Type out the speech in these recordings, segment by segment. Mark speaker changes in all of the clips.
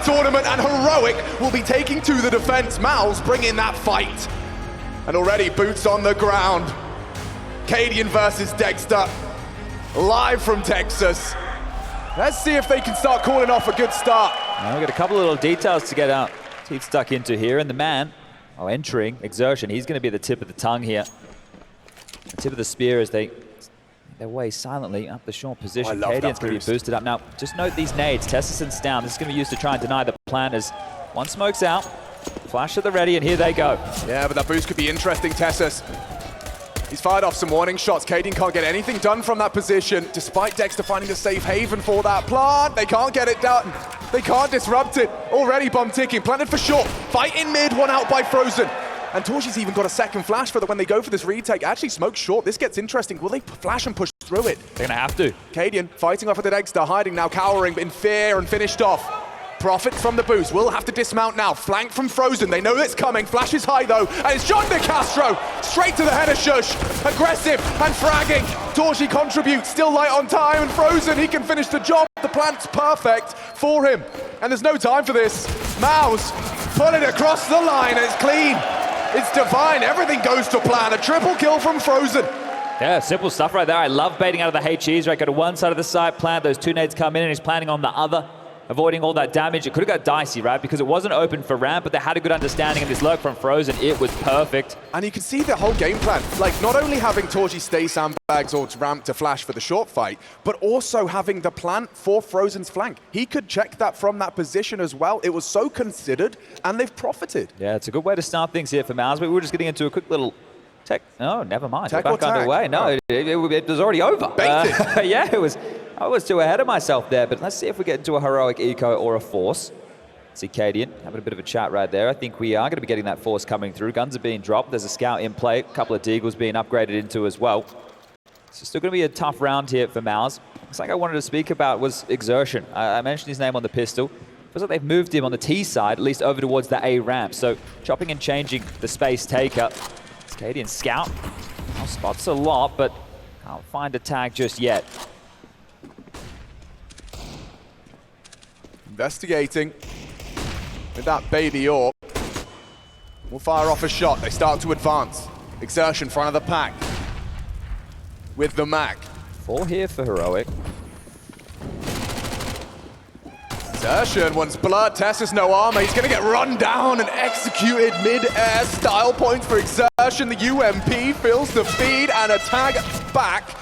Speaker 1: Tournament, and Heroic will be taking to the defense. MOUZ bring in that fight. And already boots on the ground. Cadian versus Dexter, live from Texas. Let's see if they can start calling off a good start.
Speaker 2: We've got a couple of little details to get out. Teeth stuck into here, and the man, entering Exertion, he's going to be the tip of the tongue here. The tip of the spear as they their way silently up the short position. Cadian's going to be boosted up. Now, just note these nades. Tessus and stavn. This is going to be used to try and deny the plan as one smoke's out. Flash at the ready, and here they go.
Speaker 1: Yeah, but that boost could be interesting, Tessus. He's fired off some warning shots. Cadian can't get anything done from that position, despite Dexter finding a safe haven for that plant. They can't get it done. They can't disrupt it. Already bomb ticking, planted for short. Fight in mid, one out by Frozen. And Torchi's even got a second flash for that when they go for this retake. Actually, smoke short. This gets interesting. Will they flash and push through it?
Speaker 2: They're gonna have to.
Speaker 1: Cadian fighting off with the Dexter, hiding now, cowering in fear and finished off. Profit from the boost, will have to dismount now. Flank from Frozen, they know it's coming. Flash is high though, and it's John De Castro. Straight to the head of sjuush. Aggressive and fragging. Torchi contributes, still light on time, and Frozen, he can finish the job. The plant's perfect for him, and there's no time for this. MOUZ put it across the line, and it's clean. It's divine, everything goes to plan. A triple kill from Frozen.
Speaker 2: Yeah, simple stuff right there. I love baiting out of the HEs, right? Go to one side of the site, plant, those two nades come in, and he's planning on the other, avoiding all that damage. It could have got dicey, right? Because it wasn't open for ramp, but they had a good understanding of this lurk from Frozen. It was perfect.
Speaker 1: And you can see the whole game plan. Like, not only having Torchi stay sandbags or to ramp to flash for the short fight, but also having the plant for Frozen's flank. He could check that from that position as well. It was so considered, and they've profited.
Speaker 2: Yeah, it's a good way to start things here for MOUZ, but we were just getting into a quick little tech. No, never mind.
Speaker 1: Tech
Speaker 2: we're back underway. No, it was already over. Yeah, it was. I was too ahead of myself there, but let's see if we get into a heroic eco or a force. See Cadian having a bit of a chat right there. I think we are going to be getting that force coming through. Guns are being dropped. There's a scout in play. A couple of deagles being upgraded into as well. So still going to be a tough round here for MOUZ. Something I wanted to speak about was Exertion. I mentioned his name on the pistol. Feels like they've moved him on the T side, at least over towards the A ramp. So chopping and changing the space taker. It's Cadian scout. Spots a lot, but can't find a tag just yet.
Speaker 1: Investigating with that baby AWP. We'll fire off a shot. They start to advance. Exertion, front of the pack. With the Mac.
Speaker 2: 4 here for Heroic.
Speaker 1: Exertion wants blood. Tessus no armor. He's going to get run down and executed mid-air. Style points for Exertion. The UMP fills the feed and a tag back.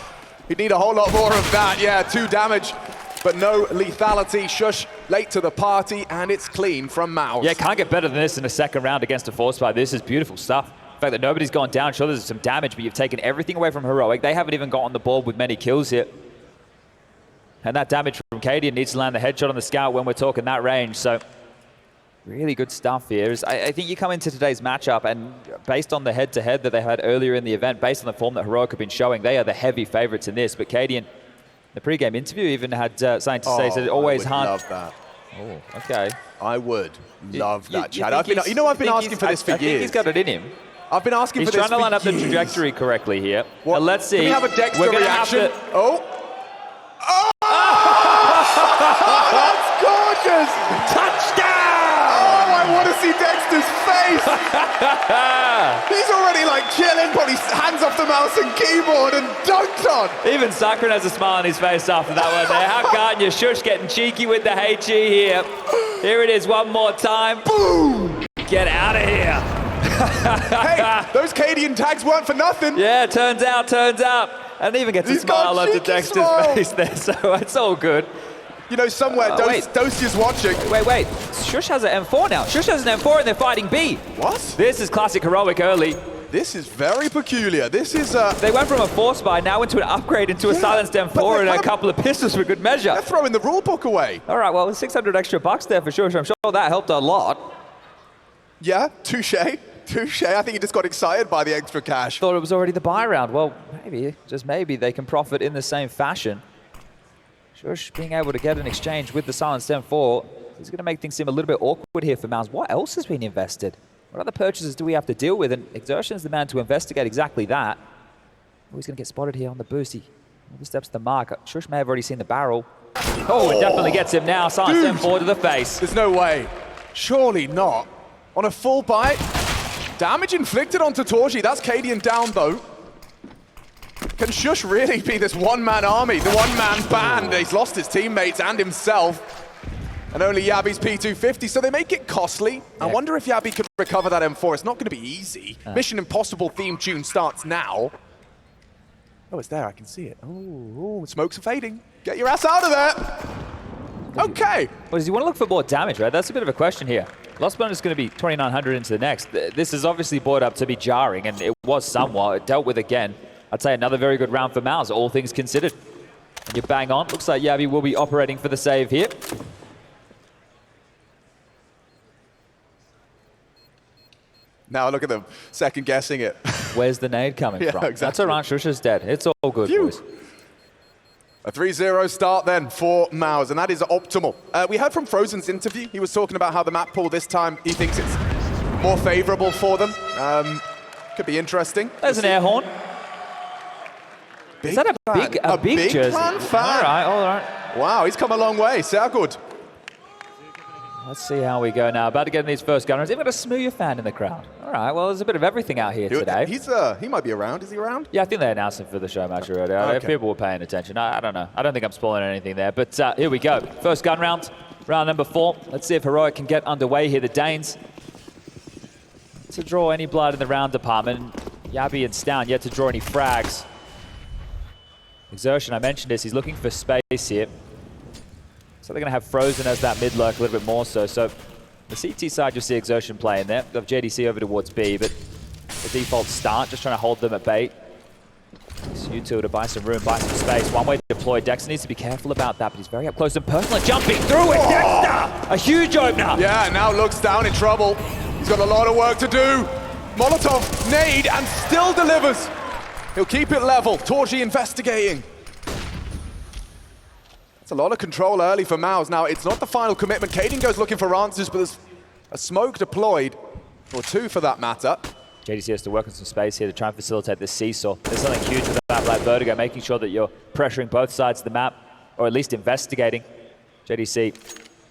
Speaker 1: He'd need a whole lot more of that. Yeah, 2 damage. But no lethality. sjuush late to the party, and it's clean from MOUZ.
Speaker 2: Yeah, can't get better than this in a second round against a force fight. This is beautiful stuff. The fact that nobody's gone down, sure there's some damage, but you've taken everything away from Heroic. They haven't even got on the board with many kills here. And that damage from Cadian needs to land the headshot on the scout when we're talking that range. So really good stuff here. I think you come into today's matchup, and based on the head-to-head that they had earlier in the event, based on the form that Heroic have been showing, they are the heavy favorites in this. But Cadian, the pre-game interview even had something to say, said always hunt.
Speaker 1: I would love that.
Speaker 2: Oh, okay.
Speaker 1: I would love that, Chad.
Speaker 2: I've been asking for this for years. I think he's got it in him.
Speaker 1: I've been asking for this for years.
Speaker 2: He's trying to line up the trajectory correctly here. Now, let's see.
Speaker 1: Can we have a Dexter reaction? Oh! That's gorgeous!
Speaker 2: Touchdown!
Speaker 1: Oh, I want to see Dexter's face! He's already like chilling, probably hands off the mouse and keyboard and dunked on.
Speaker 2: Even Sakharine has a smile on his face after that one there. How can't you? sjuush getting cheeky with the HE here. Here it is one more time.
Speaker 1: Boom!
Speaker 2: Get out of here.
Speaker 1: Hey, those Cadian tags weren't for nothing.
Speaker 2: Yeah, turns out. And even gets a smile onto Dexter's face there, so it's all good.
Speaker 1: You know, somewhere Dosia's watching.
Speaker 2: Wait. sjuush has an M4 now. sjuush has an M4 and they're fighting B.
Speaker 1: What?
Speaker 2: This is classic Heroic early.
Speaker 1: This is very peculiar. This is
Speaker 2: They went from a force buy now into an upgrade into a silenced M4 and a couple of pistols for good measure.
Speaker 1: They're throwing the rule book away.
Speaker 2: All right, well, 600 extra bucks there for sjuush. I'm sure that helped a lot.
Speaker 1: Yeah, touche. I think he just got excited by the extra cash.
Speaker 2: Thought it was already the buy round. Well, maybe, just maybe, they can profit in the same fashion. sjuush being able to get an exchange with the silenced M4 is going to make things seem a little bit awkward here for MOUZ. What else has been invested? What other purchases do we have to deal with? And Exertion's the man to investigate exactly that. Oh, he's going to get spotted here on the boost. He oversteps the mark. sjuush may have already seen the barrel. Oh, it definitely gets him now. Silence M4 to the face.
Speaker 1: There's no way. Surely not. On a full bite. Damage inflicted onto Torji. That's Cadian down, though. Can sjuush really be this one-man army, the one-man band? He's lost his teammates and himself. And only jabbi's P250, so they make it costly. Yeah. I wonder if jabbi could recover that M4. It's not going to be easy. Mission Impossible theme tune starts now. Oh, it's there. I can see it. Oh, smokes are fading. Get your ass out of there. Okay.
Speaker 2: Well, does he want to look for more damage, right? That's a bit of a question here. Lost bonus is going to be 2,900 into the next. This is obviously brought up to be jarring, and it was somewhat. It dealt with again. I'd say another very good round for MOUZ, all things considered. And you're bang on. Looks like jabbi will be operating for the save here.
Speaker 1: Now look at them, second guessing it.
Speaker 2: Where's the nade coming from?
Speaker 1: Exactly.
Speaker 2: That's all right, sjuush is dead. It's all good, boys.
Speaker 1: A 3-0 start then for MOUZ, and that is optimal. We heard from Frozen's interview. He was talking about how the map pool this time, he thinks it's more favorable for them. Could be interesting.
Speaker 2: There's an air horn.
Speaker 1: Big
Speaker 2: is that a big jersey?
Speaker 1: Plan fan.
Speaker 2: All right.
Speaker 1: Wow, he's come a long way. Sehr good.
Speaker 2: Let's see how we go now. About to get in these first gun rounds. Even got a Smooth fan in the crowd. All right, well, there's a bit of everything out here today.
Speaker 1: He might be around. Is he around?
Speaker 2: Yeah, I think they announced him for the show match already.
Speaker 1: Okay.
Speaker 2: If people were paying attention. I don't know. I don't think I'm spoiling anything there. But here we go. First gun round, round number 4. Let's see if Heroic can get underway here. The Danes to draw any blood in the round department. jabbi and stavn yet to draw any frags. Exertion, I mentioned this. He's looking for space here. So they're going to have Frozen as that mid lurk a little bit more so. So the CT side, you'll see Exertion playing there. They'll have JDC over towards B, but the default start, just trying to hold them at bait. So U2 to buy some room, buy some space. One way to deploy. Dexter needs to be careful about that, but he's very up close and personal. Jumping through it, Dexter! A huge opener!
Speaker 1: Yeah, now looks down in trouble. He's got a lot of work to do. Molotov, nade, and still delivers. He'll keep it level. Torji investigating. It's a lot of control early for MOUZ. Now, it's not the final commitment. Cadian goes looking for answers, but there's a smoke deployed, or 2 for that matter.
Speaker 2: JDC has to work on some space here to try and facilitate this seesaw. There's something huge with a map like Vertigo, making sure that you're pressuring both sides of the map, or at least investigating. JDC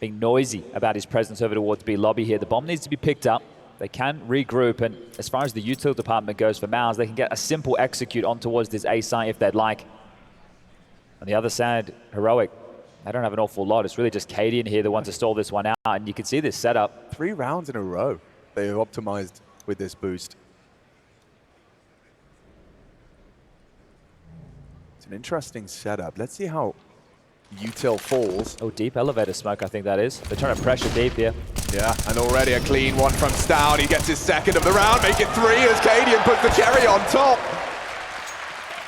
Speaker 2: being noisy about his presence over towards B lobby here. The bomb needs to be picked up. They can regroup, and as far as the util department goes for MOUZ, they can get a simple execute on towards this A site if they'd like. On the other side, Heroic, they don't have an awful lot. It's really just Cadian here, the one to stall this one out, and you can see this setup.
Speaker 1: 3 rounds in a row they have optimized with this boost. It's an interesting setup. Let's see how util falls.
Speaker 2: Oh, deep elevator smoke, I think that is. They're trying to pressure deep here.
Speaker 1: Yeah, and already a clean one from stavn. He gets his second of the round, make it 3 as Cadian puts the cherry on top.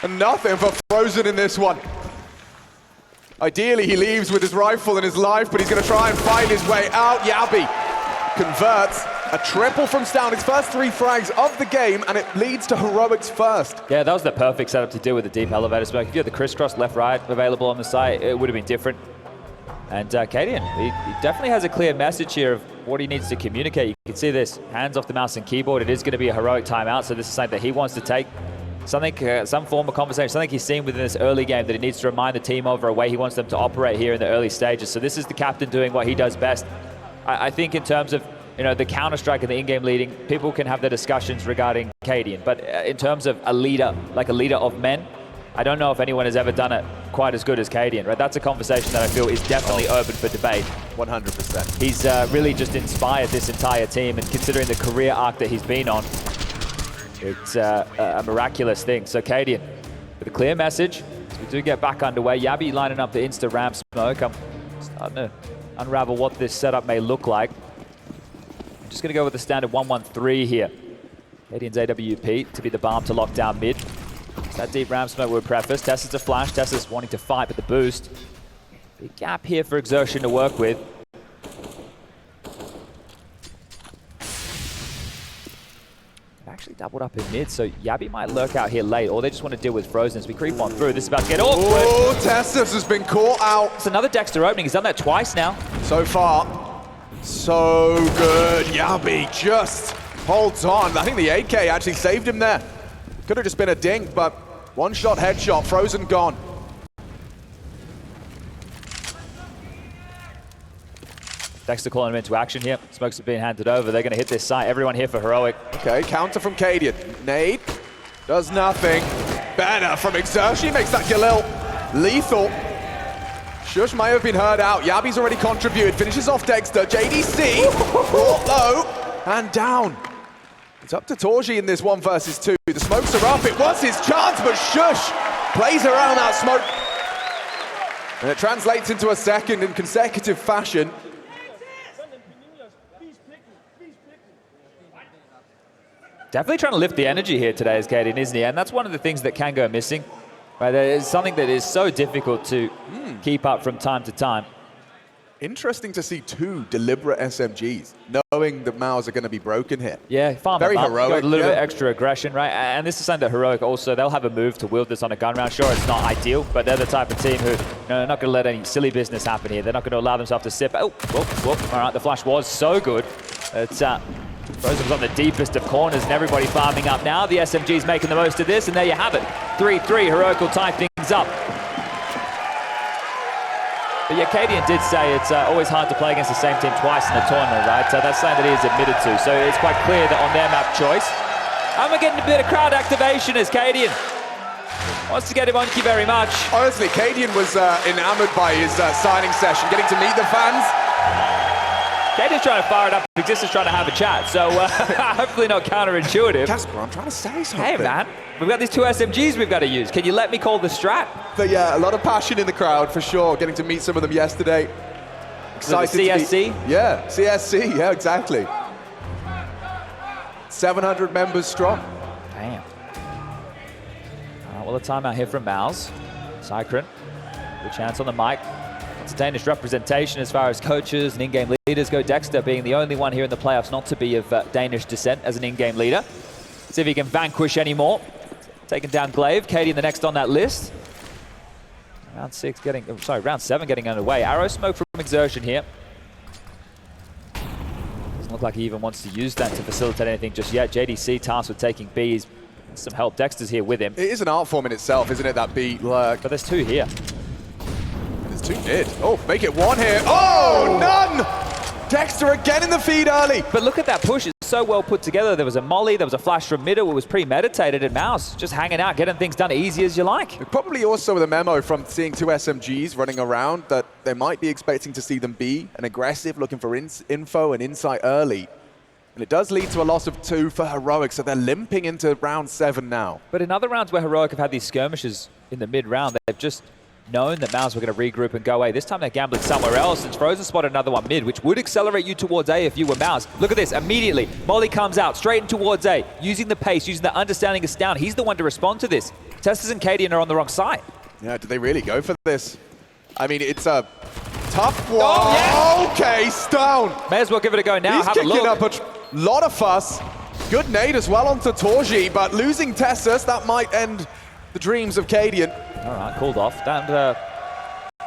Speaker 1: And nothing for Frozen in this one. Ideally, he leaves with his rifle and his life, but he's going to try and find his way out. jabbi converts a triple from stavn, his first 3 frags of the game, and it leads to Heroic's first.
Speaker 2: Yeah, that was the perfect setup to deal with the deep elevator smoke. If you had the crisscross left-right available on the site, it would have been different. And Cadian, he definitely has a clear message here of what he needs to communicate. You can see this, hands off the mouse and keyboard. It is going to be a Heroic timeout, so this is something that he wants to take. Something, some form of conversation, something he's seen within this early game that he needs to remind the team of, or a way he wants them to operate here in the early stages. So this is the captain doing what he does best. I think in terms of the Counter-Strike and the in-game leading, people can have their discussions regarding Cadian. But in terms of a leader, like a leader of men, I don't know if anyone has ever done it quite as good as Cadian, right? That's a conversation that I feel is definitely open for debate.
Speaker 1: 100%.
Speaker 2: He's really just inspired this entire team, and considering the career arc that he's been on, it's a miraculous thing. So Cadian, with a clear message, as we do get back underway. jabbi lining up the insta ramp smoke. I'm starting to unravel what this setup may look like. I'm just going to go with the standard 1-1-3 here. Cadian's AWP to be the bomb to lock down mid. It's that deep ramp smoke would preface. Tessa's a flash. Tessa's wanting to fight, but the boost. Big gap here for Exertion to work with. Actually doubled up in mid, so jabbi might lurk out here late, or they just want to deal with Frozen as we creep on through. This is about to get awkward.
Speaker 1: Oh, Tessus has been caught out.
Speaker 2: It's another Dexter opening. He's done that twice now.
Speaker 1: So far, so good. jabbi just holds on. I think the 8K actually saved him there. Could have just been a dink, but one-shot headshot. Frozen gone.
Speaker 2: Dexter calling him into action here. Smokes have been handed over. They're going to hit this site. Everyone here for Heroic.
Speaker 1: Okay, counter from Cadian. Nade does nothing. Banner from Exertion makes that Galil lethal. sjuush might have been heard out. Jabbi's already contributed. Finishes off Dexter. JDC brought low and down. It's up to Torji in this 1 versus 2. The smokes are up. It was his chance, but sjuush plays around that smoke. And it translates into a second in consecutive fashion.
Speaker 2: Definitely trying to lift the energy here today as Cadian, isn't he? And that's one of the things that can go missing. Right, there is something that is so difficult to keep up from time to time.
Speaker 1: Interesting to see 2 deliberate SMGs, knowing that MOUZ are going to be broken here.
Speaker 2: Yeah,
Speaker 1: very heroic.
Speaker 2: Got a little bit extra aggression, right? And this is something that Heroic also, they'll have a move to wield this on a gun round. Sure, it's not ideal, but they're the type of team who, they're not going to let any silly business happen here. They're not going to allow themselves to sip. Oh, whoop. All right, the flash was so good. It's Frozen was on the deepest of corners and everybody farming up now. The SMG's making the most of this, and there you have it. 3-3, Heroic will tie things up. But yeah, Cadian did say it's always hard to play against the same team twice in the tournament, right? So that's something that he has admitted to. So it's quite clear that on their map choice, and we're getting a bit of crowd activation as Cadian wants to get him on you very much.
Speaker 1: Honestly, Cadian was enamored by his signing session, getting to meet the fans.
Speaker 2: Cadian's trying to fire it up, Existence trying to have a chat, so hopefully not counterintuitive.
Speaker 1: Casper, I'm trying to say something.
Speaker 2: Hey man, we've got these 2 SMGs we've got to use. Can you let me call the strat?
Speaker 1: But yeah, a lot of passion in the crowd for sure. Getting to meet some of them yesterday. Excited
Speaker 2: CSC?
Speaker 1: Yeah, CSC, yeah, exactly. 700 members strong.
Speaker 2: Damn. Well, a timeout here from MOUZ. Cycron, good chance on the mic. It's a Danish representation as far as coaches and in-game leaders go. Dexter being the only one here in the playoffs not to be of Danish descent as an in-game leader. See if he can vanquish any more. Taking down Glaive. Cadian the next on that list. Round 7 getting underway. Arrow smoke from Exertion here. Doesn't look like he even wants to use that to facilitate anything just yet. JDC tasked with taking B. He's some help. Dexter's here with him.
Speaker 1: It is an art form in itself, isn't it, that B lurk?
Speaker 2: But there's 2 here.
Speaker 1: There's 2 mid. Oh, make it 1 here. Oh, none! Dexter again in the feed early.
Speaker 2: But look at that push. It's so well put together. There was a molly, there was a flash from middle. It was premeditated, and MOUZ just hanging out, getting things done easy as you like.
Speaker 1: Probably also with a memo from seeing 2 SMGs running around that they might be expecting to see them be an aggressive, looking for info and insight early. And it does lead to a loss of 2 for Heroic, so they're limping into round 7 now.
Speaker 2: But in other rounds where Heroic have had these skirmishes in the mid-round, they've just known that MOUZ were going to regroup and go away. This time they're gambling somewhere else, and Frozen spotted another one mid, which would accelerate you towards A if you were MOUZ. Look at this, immediately. Molly comes out, straight in towards A, using the pace, using the understanding of stavn. He's the one to respond to this. Testers and Cadian are on the wrong side.
Speaker 1: Yeah, did they really go for this? I mean, it's a tough one.
Speaker 2: Oh, yes.
Speaker 1: Okay, stavn.
Speaker 2: May as well give it a go now.
Speaker 1: He's
Speaker 2: Have a
Speaker 1: kicking
Speaker 2: look.
Speaker 1: up a lot of fuss. Good nade as well onto Torji, but losing Tessus, that might end the dreams of Cadian.
Speaker 2: All right, called off. Down to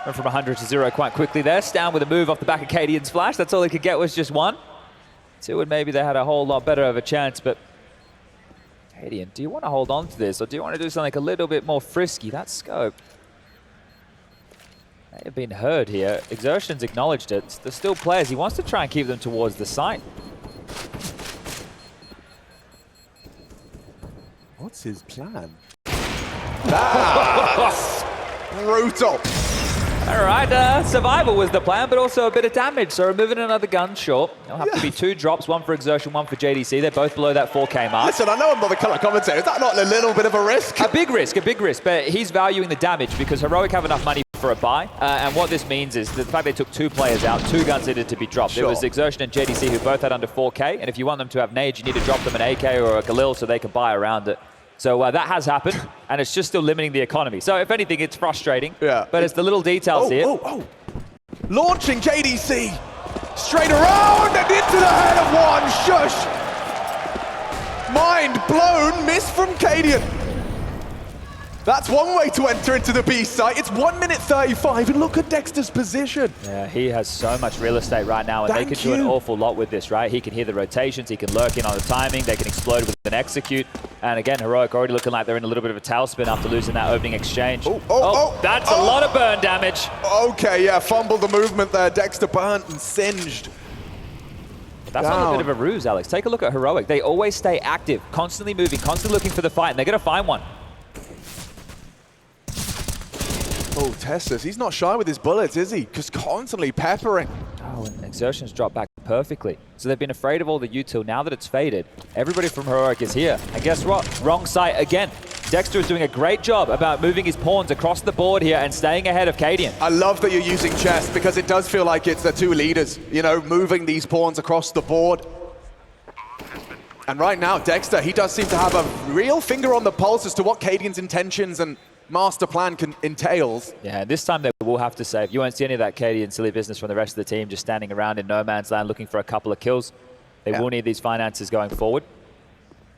Speaker 2: went from 100 to 0 quite quickly there. stavn with a move off the back of Cadian's flash. That's all he could get was just 1. 2, and maybe they had a whole lot better of a chance, but Cadian, do you want to hold on to this, or do you want to do something a little bit more frisky? That scope may have been heard here. Exertion's acknowledged it. There's still players. He wants to try and keep them towards the site.
Speaker 1: What's his plan? That's brutal.
Speaker 2: All right, survival was the plan, but also a bit of damage. So removing another gun, sure. There'll have to be 2 drops, 1 for Exertion, 1 for JDC. They're both below that 4K mark.
Speaker 1: Listen, I know I'm not the color commentator. Is that not a little bit of a risk?
Speaker 2: A big risk, but he's valuing the damage because Heroic have enough money for a buy. And what this means is the fact they took 2 players out, 2 guns needed to be dropped.
Speaker 1: Sure.
Speaker 2: It was Exertion and JDC who both had under 4K. And if you want them to have nades, you need to drop them an AK or a Galil so they can buy around it. So that has happened, and it's just still limiting the economy. So if anything, it's frustrating.
Speaker 1: Yeah.
Speaker 2: But it's the little details here.
Speaker 1: Launching JDC straight around and into the head of one. Sjuush. Mind blown. Miss from Cadian. That's one way to enter into the B site. It's 1 minute 35, and look at Dexter's position.
Speaker 2: Yeah, he has so much real estate right now, and they can do an awful lot with this, right? He can hear the rotations, he can lurk in on the timing, they can explode with an execute. And again, Heroic already looking like they're in a little bit of a tailspin after losing that opening exchange. That's a lot of burn damage.
Speaker 1: Okay, yeah, fumbled the movement there. Dexter burnt and singed.
Speaker 2: That's not a bit of a ruse, Alex. Take a look at Heroic. They always stay active, constantly moving, constantly looking for the fight, and they're going to find one.
Speaker 1: Oh, Tessus, he's not shy with his bullets, is he? Just constantly peppering.
Speaker 2: Oh, and Exertion's dropped back perfectly. So they've been afraid of all the util. Now that it's faded, everybody from Heroic is here. And guess what? Wrong site again. Dexter is doing a great job about moving his pawns across the board here and staying ahead of Cadian.
Speaker 1: I love that you're using chess because it does feel like it's the two leaders, you know, moving these pawns across the board. And right now, Dexter, he does seem to have a real finger on the pulse as to what Cadian's intentions and master plan entails.
Speaker 2: Yeah, this time they will have to save. You won't see any of that Cadian silly business from the rest of the team just standing around in no man's land looking for a couple of kills. They will need these finances going forward.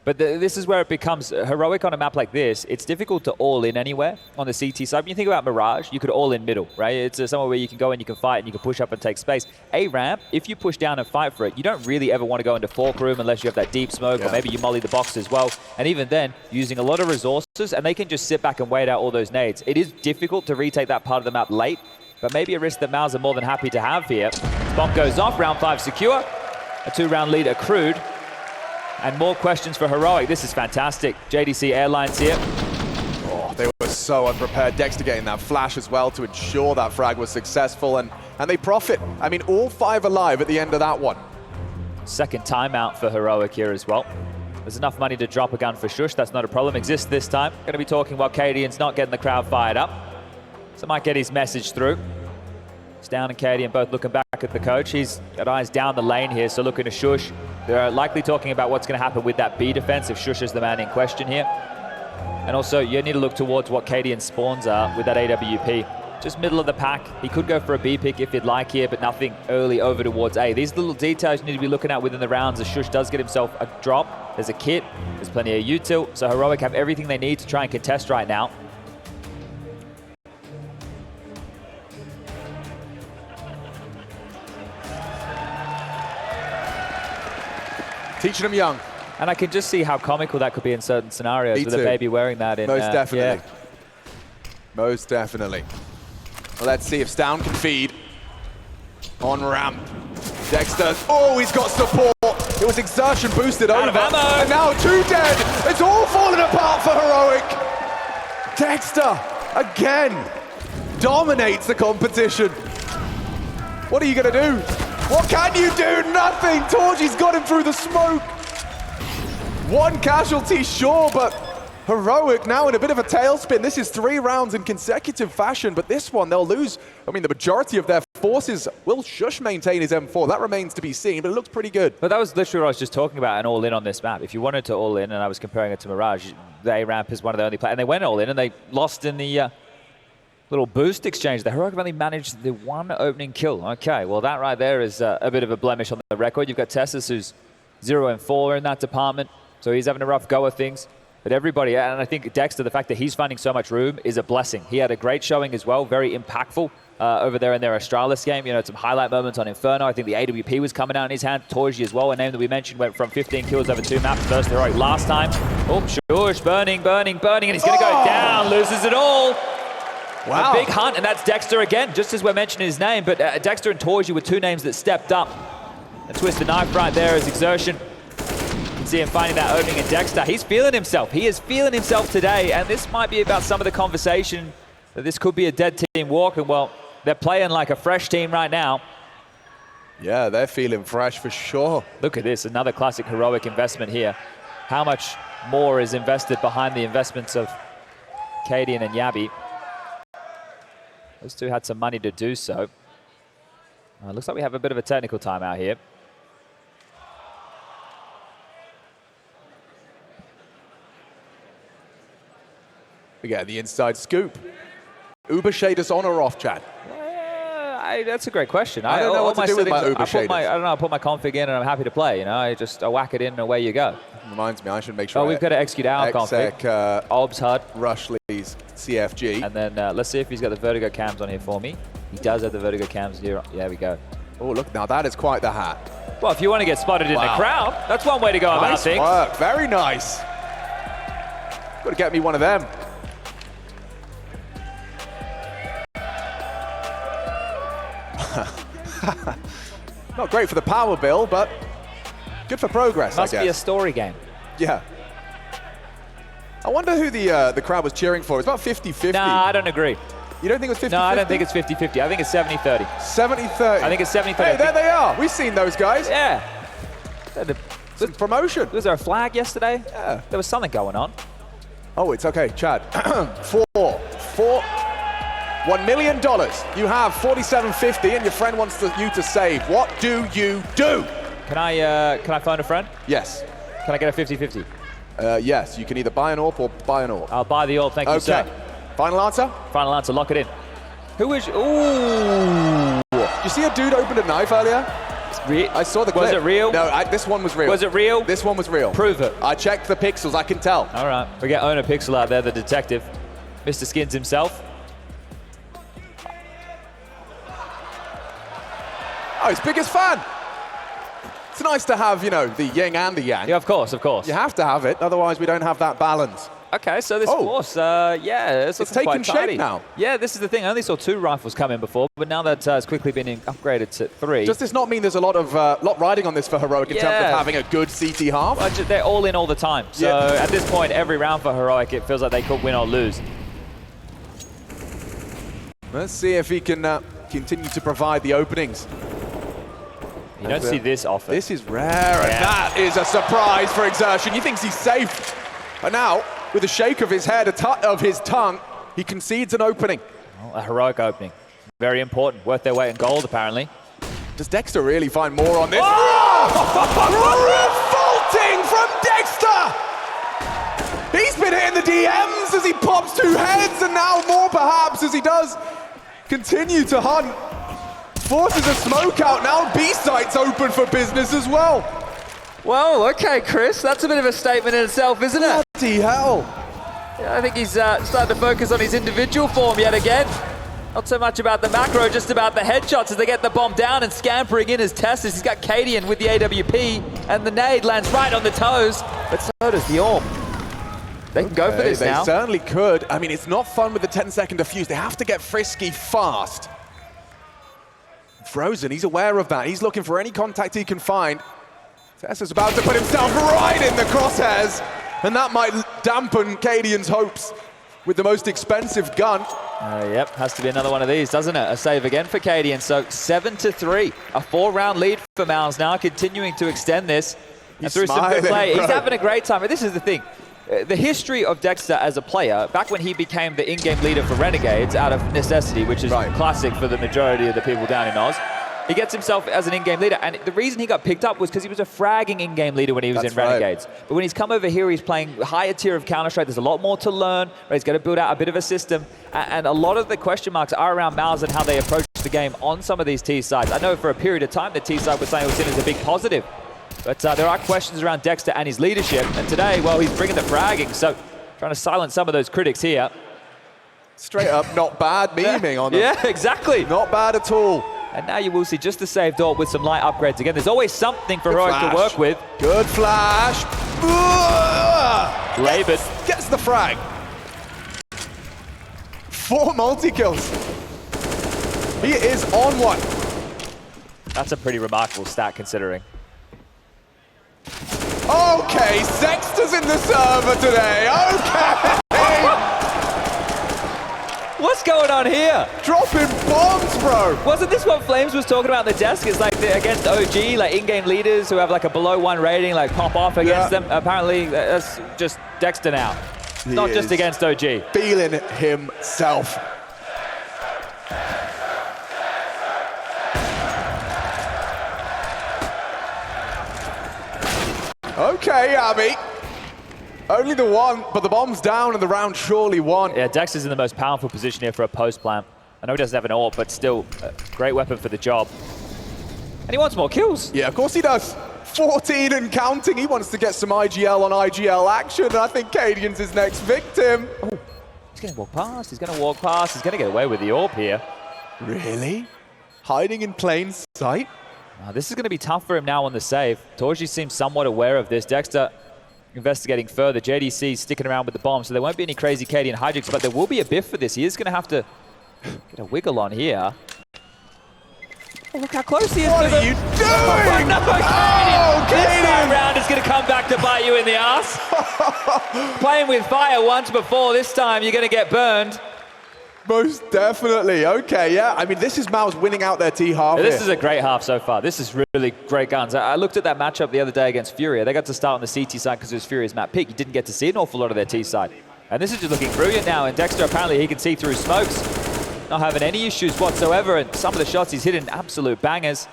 Speaker 2: But this is where it becomes Heroic on a map like this. It's difficult to all in anywhere on the CT side. When you think about Mirage, you could all in middle, right? It's somewhere where you can go and you can fight and you can push up and take space. A ramp, if you push down and fight for it, you don't really ever want to go into fork room unless you have that deep smoke or maybe you molly the box as well. And even then, using a lot of resources and they can just sit back and wait out all those nades. It is difficult to retake that part of the map late, but maybe a risk that MOUZ are more than happy to have here. Bomb goes off, round 5 secure. A 2-round lead accrued. And more questions for Heroic. This is fantastic. JDC Airlines here.
Speaker 1: Oh, they were so unprepared. Dexter getting that flash as well to ensure that frag was successful, and they profit. I mean, all 5 alive at the end of that one.
Speaker 2: Second timeout for Heroic here as well. There's enough money to drop a gun for sjuush. That's not a problem. Exists this time. Going to be talking while Cadian's not getting the crowd fired up. So might get his message through. stavn and Cadian both looking back at the coach. He's got eyes down the lane here, so looking to sjuush. They're likely talking about what's going to happen with that B defense if sjuush is the man in question here. And also, you need to look towards what Cadian's spawns are with that AWP. Just middle of the pack. He could go for a B pick if he'd like here, but nothing early over towards A. These little details you need to be looking at within the rounds as sjuush does get himself a drop. There's a kit. There's plenty of util. So Heroic have everything they need to try and contest right now.
Speaker 1: Teaching them young.
Speaker 2: And I can just see how comical that could be in certain scenarios with a baby wearing that.
Speaker 1: Most definitely. Most definitely. Well, let's see if stavn can feed. On ramp. Dexter, oh, he's got support. It was exertion boosted over. And now 2 dead. It's all falling apart for Heroic. Dexter, again, dominates the competition. What are you going to do? What can you do? Nothing! Torgy's got him through the smoke. 1 casualty, sure, but Heroic now in a bit of a tailspin. This is 3 rounds in consecutive fashion, but this one they'll lose. I mean, the majority of their forces. Will sjuush maintain his M4? That remains to be seen, but it looks pretty good.
Speaker 2: But that was literally what I was just talking about, an all-in on this map. If you wanted to all-in, and I was comparing it to Mirage, the A-ramp is one of the only players, and they went all-in, and they lost in the little boost exchange. The Heroic have only managed the 1 opening kill. Okay, well that right there is a bit of a blemish on the record. You've got Tessus who's 0-4 in that department, so he's having a rough go of things. But everybody, and I think Dexter, the fact that he's finding so much room is a blessing. He had a great showing as well, very impactful over there in their Astralis game. You know, some highlight moments on Inferno. I think the AWP was coming out in his hand. Torgy as well, a name that we mentioned, went from 15 kills over 2 maps versus Heroic last time. Oh, sjuush, burning, and he's going to go down, loses it all. Wow. A big hunt, and that's Dexter again, just as we're mentioning his name, but Dexter and Torgy were 2 names that stepped up. A twisted knife right there as exertion. You can see him finding that opening in Dexter. He's feeling himself. He is feeling himself today, and this might be about some of the conversation that this could be a dead team walking. Well, they're playing like a fresh team right now.
Speaker 1: Yeah, they're feeling fresh for sure.
Speaker 2: Look at this, another classic Heroic investment here. How much more is invested behind the investments of Cadian and jabbi? Those 2 had some money to do so. Looks like we have a bit of a technical timeout here.
Speaker 1: We get the inside scoop. Uber shaders on or off, Chad?
Speaker 2: That's a great question.
Speaker 1: I don't know what to do with my Uber shaders.
Speaker 2: I don't know, I put my config in and I'm happy to play, you know. I whack it in and away you go.
Speaker 1: Reminds me, I should make sure.
Speaker 2: Oh, we've got to execute our config. Obs HUD.
Speaker 1: Rushley's CFG.
Speaker 2: And then let's see if he's got the Vertigo cams on here for me. He does have the Vertigo cams here. Yeah, we go.
Speaker 1: Oh, look, now that is quite the hat.
Speaker 2: Well, if you want to get spotted in the crowd, that's one way to go about things.
Speaker 1: Nice work, very nice. Got to get me one of them. Not great for the power bill, but good for progress,
Speaker 2: Must
Speaker 1: I guess.
Speaker 2: be a story game.
Speaker 1: Yeah. I wonder who the crowd was cheering for. It's about 50-50.
Speaker 2: Nah, I don't agree.
Speaker 1: You don't think it was 50-50?
Speaker 2: No, I don't think it's 50-50. I think it's 70-30.
Speaker 1: 70-30.
Speaker 2: I think it's 70-30.
Speaker 1: Hey, there they are. We've seen those guys.
Speaker 2: Yeah.
Speaker 1: Some promotion.
Speaker 2: Was there a flag yesterday?
Speaker 1: Yeah.
Speaker 2: There was something going on.
Speaker 1: Oh, it's okay, Chad. $1 million. You have 47.50 and your friend wants you to save. What do you do?
Speaker 2: Can I phone a friend?
Speaker 1: Yes.
Speaker 2: Can I get a 50-50?
Speaker 1: Yes, you can either buy an AWP or buy an AWP.
Speaker 2: I'll buy the AWP, thank you, sir.
Speaker 1: Final answer?
Speaker 2: Final answer, lock it in. Who is... Ooh!
Speaker 1: Did you see a dude open a knife earlier? I saw the clip.
Speaker 2: Was it real?
Speaker 1: No, this one was real.
Speaker 2: Was it real?
Speaker 1: This one was real.
Speaker 2: Prove it.
Speaker 1: I checked the pixels, I can tell.
Speaker 2: All right, we get Owner Pixel out there, the detective. Mr. Skins himself.
Speaker 1: Oh, his biggest fan. It's nice to have, you know, the yin and the yang.
Speaker 2: Yeah, of course, of course.
Speaker 1: You have to have it, otherwise we don't have that balance.
Speaker 2: Okay, so this force, yeah, it's
Speaker 1: taking
Speaker 2: quite tidy
Speaker 1: shape now.
Speaker 2: Yeah, this is the thing. I only saw 2 rifles come in before, but now that it's quickly been upgraded to 3.
Speaker 1: Does this not mean there's a lot riding on this for Heroic in terms of having a good CT half?
Speaker 2: Well, they're all in all the time. So at this point, every round for Heroic, it feels like they could win or lose.
Speaker 1: Let's see if he can continue to provide the openings.
Speaker 2: You don't see this often.
Speaker 1: This is rare, and that is a surprise for Exertion. He thinks he's safe. And now, with a shake of his head, of his tongue, he concedes an opening.
Speaker 2: Well, a Heroic opening. Very important. Worth their weight in gold, apparently.
Speaker 1: Does Dexter really find more on this? Oh! Revolting from Dexter! He's been hitting the DMs as he pops 2 heads, and now more perhaps as he does continue to hunt. Forces a smoke out now. B-site's open for business as well.
Speaker 2: Well, okay, Chris, that's a bit of a statement in itself, isn't it?
Speaker 1: Bloody hell.
Speaker 2: Yeah, I think he's starting to focus on his individual form yet again. Not so much about the macro, just about the headshots as they get the bomb down and scampering in as Testis. He's got Cadian with the AWP, and the nade lands right on the toes, but so does the AWP. They can go for this now.
Speaker 1: They certainly could. I mean, it's not fun with the 10-second defuse. They have to get frisky fast. Frozen, he's aware of that. He's looking for any contact he can find. Tessa's about to put himself right in the crosshairs, and that might dampen Cadian's hopes with the most expensive gun.
Speaker 2: Yep, has to be another one of these, doesn't it? A save again for Cadian, so 7-3. A 4-round lead for MOUZ now, continuing to extend this.
Speaker 1: He's
Speaker 2: through some good play.
Speaker 1: bro.
Speaker 2: He's having a great time. This is the thing. The history of Dexter as a player, back when he became the in-game leader for Renegades out of necessity, which is classic for the majority of the people down in Oz, he gets himself as an in-game leader. And the reason he got picked up was because he was a fragging in-game leader when he was in Renegades. But when he's come over here, he's playing higher tier of Counter-Strike. There's a lot more to learn. Right? He's got to build out a bit of a system. And a lot of the question marks are around MOUZ and how they approach the game on some of these T sides. I know for a period of time, the T side was saying it was seen as a big positive. But there are questions around Dexter and his leadership. And today, well, he's bringing the fragging. So trying to silence some of those critics here.
Speaker 1: Straight up, not bad memeing on them.
Speaker 2: Yeah, exactly.
Speaker 1: Not bad at all.
Speaker 2: And now you will see just the save door with some light upgrades again. There's always something for Heroic to work with.
Speaker 1: Good flash.
Speaker 2: Laban
Speaker 1: gets the frag. 4 multi-kills. He is on one.
Speaker 2: That's a pretty remarkable stat considering.
Speaker 1: Okay, Sexter's in the server today. Okay.
Speaker 2: What's going on here?
Speaker 1: Dropping bombs, bro.
Speaker 2: Wasn't this what Flames was talking about on the desk? It's like against OG, like in-game leaders who have like a below 1 rating, like pop off against them. Apparently, that's just Dexter now. Not just against OG.
Speaker 1: Feeling himself. Okay, Abby. Only the one, but the bomb's down and the round surely won.
Speaker 2: Yeah, Dexter's in the most powerful position here for a post plant. I know he doesn't have an AWP, but still a great weapon for the job. And he wants more kills.
Speaker 1: Yeah, of course he does. 14 and counting. He wants to get some IGL on IGL action. I think Cadian's his next victim.
Speaker 2: Oh, he's going to walk past. He's going to walk past. He's going to get away with the AWP here.
Speaker 1: Really? Hiding in plain sight?
Speaker 2: This is going to be tough for him now on the save. Torji seems somewhat aware of this. Dexter investigating further. JDC sticking around with the bomb, so there won't be any crazy Cadian hijinks, but there will be a biff for this. He is going to have to get a wiggle on here. Oh, look how close he is.
Speaker 1: What are you doing?
Speaker 2: No,
Speaker 1: oh,
Speaker 2: this time round is going to come back to bite you in the ass. Playing with fire once before, this time you're going to get burned.
Speaker 1: Most definitely. Okay, yeah. I mean, this is MOUZ winning out their T half.
Speaker 2: Yeah, this is a great half so far. This is really great guns. I looked at that matchup the other day against Furia. They got to start on the CT side because it was Furia's map pick. You didn't get to see an awful lot of their T side. And this is just looking brilliant now. And Dexter, apparently, he can see through smokes. Not having any issues whatsoever. And some of the shots he's hitting absolute bangers.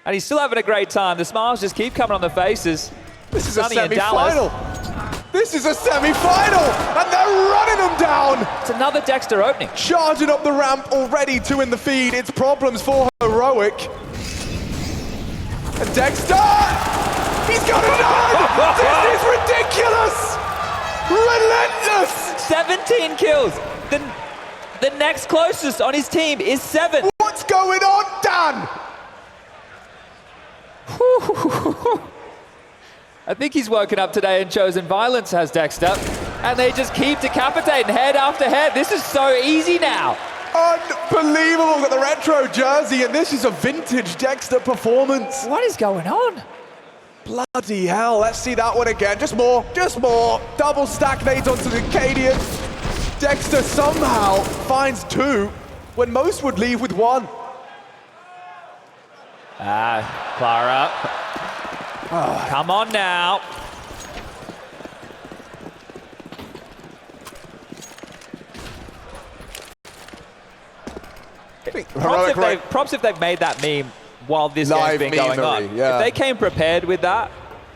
Speaker 2: And he's still having a great time. The smiles just keep coming on the faces.
Speaker 1: This is a semi-final. This is a semi-final, and they're running them down.
Speaker 2: It's another Dexter opening.
Speaker 1: Charging up the ramp already, 2 in the feed. It's problems for Heroic. And Dexter, he's got it done. This is ridiculous. Relentless.
Speaker 2: 17 kills. The next closest on his team is 7.
Speaker 1: What's going on, Dan?
Speaker 2: I think he's woken up today and chosen violence, has Dexter. And they just keep decapitating head after head. This is so easy now.
Speaker 1: Unbelievable. Got the retro jersey, and this is a vintage Dexter performance.
Speaker 2: What is going on?
Speaker 1: Bloody hell. Let's see that one again. Just more. Just more. Double stack nades onto the Cadian. Dexter somehow finds 2 when most would leave with 1.
Speaker 2: Clara. Come on now. Props if they've made that meme while this game's been going on.
Speaker 1: Yeah.
Speaker 2: If they came prepared with that,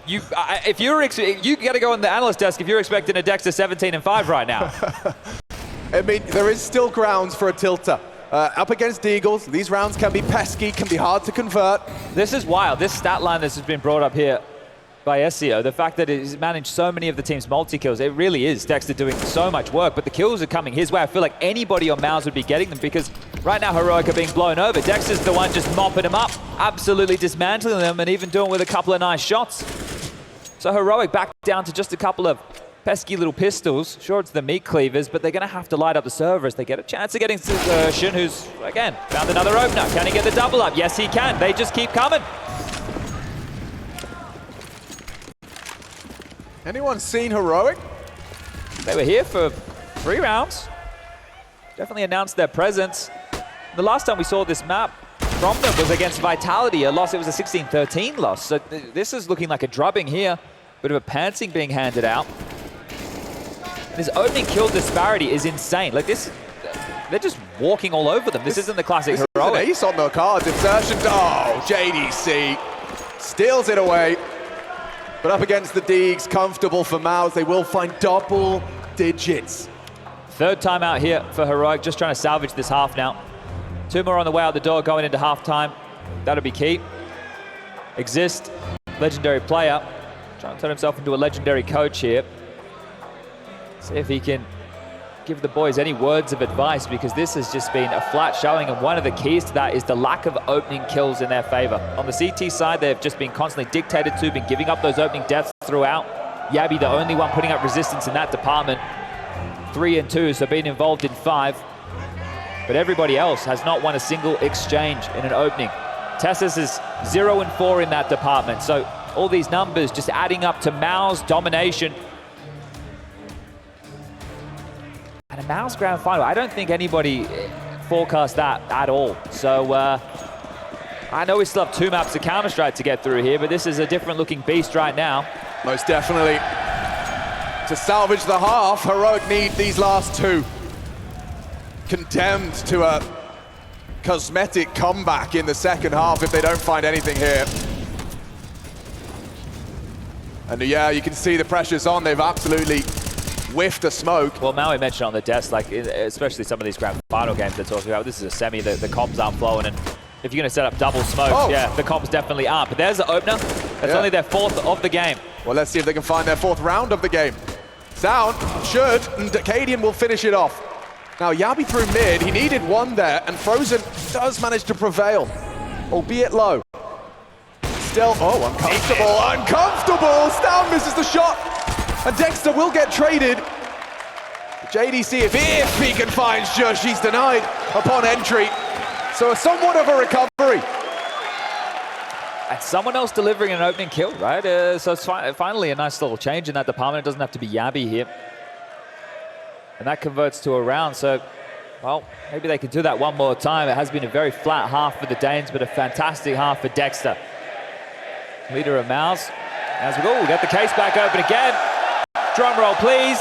Speaker 2: you got to go on the analyst desk if you're expecting a Dexter 17-5 right now.
Speaker 1: I mean, there is still grounds for a tilter. Up against Eagles, these rounds can be pesky, can be hard to convert.
Speaker 2: This is wild. This stat line that has been brought up here by SEO, the fact that he's managed so many of the team's multi-kills, it really is Dexter doing so much work, but the kills are coming his way. I feel like anybody on MOUZ would be getting them because right now Heroic are being blown over. Dexter's the one just mopping them up, absolutely dismantling them, and even doing with a couple of nice shots. So Heroic back down to just a couple of pesky little pistols. Sure, it's the meat cleavers, but they're going to have to light up the server as they get a chance of getting Sjuush, who's, again, found another opener. Can he get the double up? Yes, he can. They just keep coming.
Speaker 1: Anyone seen Heroic?
Speaker 2: They were here for 3 rounds. Definitely announced their presence. The last time we saw this map from them was against Vitality, a loss. It was a 16-13 loss. So this is looking like a drubbing here. Bit of a pantsing being handed out. This opening kill disparity is insane. Like this, they're just walking all over them. This isn't the classic Heroic.
Speaker 1: This is an ace on the cards. Insertion. Oh, JDC steals it away. But up against the Deegs, comfortable for MOUZ. They will find double digits.
Speaker 2: 3rd time out here for Heroic, just trying to salvage this half now. 2 more on the way out the door going into halftime. That'll be key. Exist, legendary player. Trying to turn himself into a legendary coach here. See if he can give the boys any words of advice, because this has just been a flat showing, and one of the keys to that is the lack of opening kills in their favor. On the CT side, they've just been constantly dictated to, been giving up those opening deaths throughout. Jabbi, the only one putting up resistance in that department. 3 and 2, so being involved in 5. But everybody else has not won a single exchange in an opening. Tessus is 0 and 4 in that department, so all these numbers just adding up to MOUZ domination. And a MOUZ grand final, I don't think anybody forecast that at all. So I know we still have 2 maps of Counter-Strike to get through here, but this is a different looking beast right now.
Speaker 1: Most definitely. To salvage the half, Heroic need these last 2. Condemned to a cosmetic comeback in the second half if they don't find anything here. And yeah, you can see the pressure's on. They've absolutely whiffed a smoke.
Speaker 2: Well, Maui mentioned on the desk, like, especially some of these grand final games they're talking about, this is a semi, the comms aren't flowing, and if you're going to set up double smoke, yeah, the comms definitely aren't. But there's the opener. That's only their 4th of the game.
Speaker 1: Well, let's see if they can find their 4th round of the game. stavn should, and Cadian will finish it off. Now, Jabbi through mid, he needed 1 there, and Frozen does manage to prevail, albeit low. still, oh, uncomfortable. Stavn misses the shot, and Dexter will get traded. JDC, if he can find sjuush, he's denied upon entry. So somewhat of a recovery.
Speaker 2: And someone else delivering an opening kill, right? So it's finally a nice little change in that department. It doesn't have to be jabbi here. And that converts to a round, so, well, maybe they can do that one more time. It has been a very flat half for the Danes, but a fantastic half for Dexter. Leader of MOUZ. As we go, we got the case back open again. Drum roll, please.